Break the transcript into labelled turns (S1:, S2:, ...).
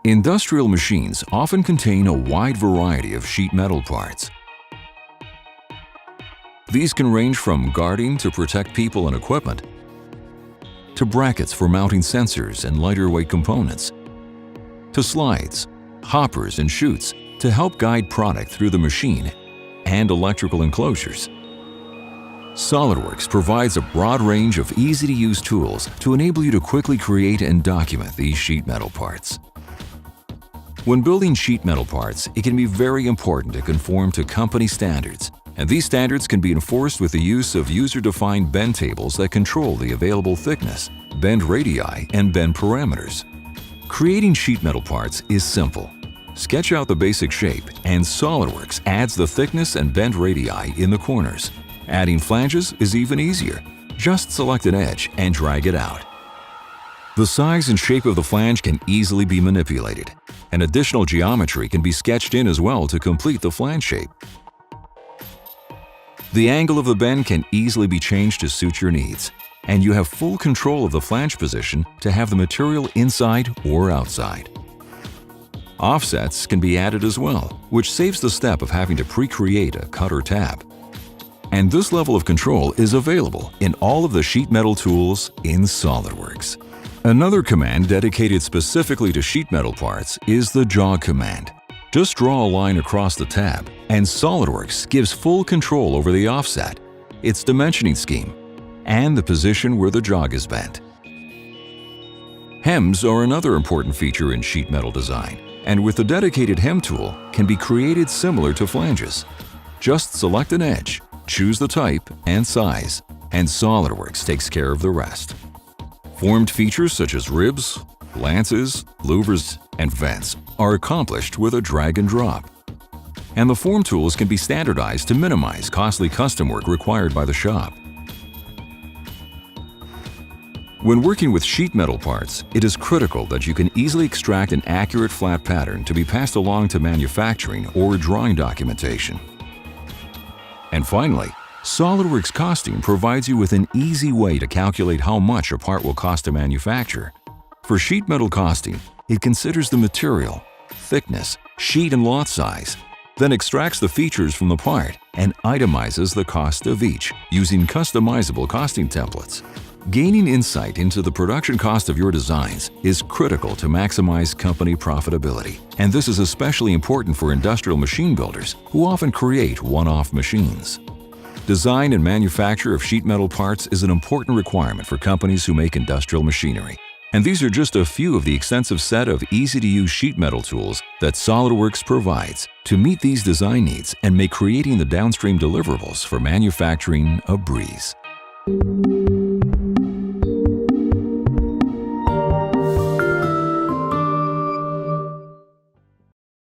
S1: Industrial machines often contain a wide variety of sheet metal parts. These can range from guarding to protect people and equipment, to brackets for mounting sensors and lighter weight components, to slides, hoppers and chutes to help guide product through the machine, and electrical enclosures. SOLIDWORKS provides a broad range of easy-to-use tools to enable you to quickly create and document these sheet metal parts. When building sheet metal parts, it can be very important to conform to company standards, and these standards can be enforced with the use of user-defined bend tables that control the available thickness, bend radii, and bend parameters. Creating sheet metal parts is simple. Sketch out the basic shape, and SOLIDWORKS adds the thickness and bend radii in the corners. Adding flanges is even easier. Just select an edge and drag it out. The size and shape of the flange can easily be manipulated, and additional geometry can be sketched in as well to complete the flange shape. The angle of the bend can easily be changed to suit your needs, and you have full control of the flange position to have the material inside or outside. Offsets can be added as well, which saves the step of having to pre-create a cut or tab. And this level of control is available in all of the sheet metal tools in SOLIDWORKS. Another command dedicated specifically to sheet metal parts is the jog command. Just draw a line across the tab, and SOLIDWORKS gives full control over the offset, its dimensioning scheme, and the position where the jog is bent. Hems are another important feature in sheet metal design, and with the dedicated hem tool can be created similar to flanges. Just select an edge, choose the type and size, and SOLIDWORKS takes care of the rest. Formed features such as ribs, lances, louvers, and vents are accomplished with a drag and drop. And the form tools can be standardized to minimize costly custom work required by the shop. When working with sheet metal parts, it is critical that you can easily extract an accurate flat pattern to be passed along to manufacturing or drawing documentation. And finally, SOLIDWORKS Costing provides you with an easy way to calculate how much a part will cost to manufacture. For sheet metal costing, it considers the material, thickness, sheet and lot size, then extracts the features from the part and itemizes the cost of each using customizable costing templates. Gaining insight into the production cost of your designs is critical to maximize company profitability, and this is especially important for industrial machine builders who often create one-off machines. Design and manufacture of sheet metal parts is an important requirement for companies who make industrial machinery. And these are just a few of the extensive set of easy-to-use sheet metal tools that SOLIDWORKS provides to meet these design needs and make creating the downstream deliverables for manufacturing a breeze.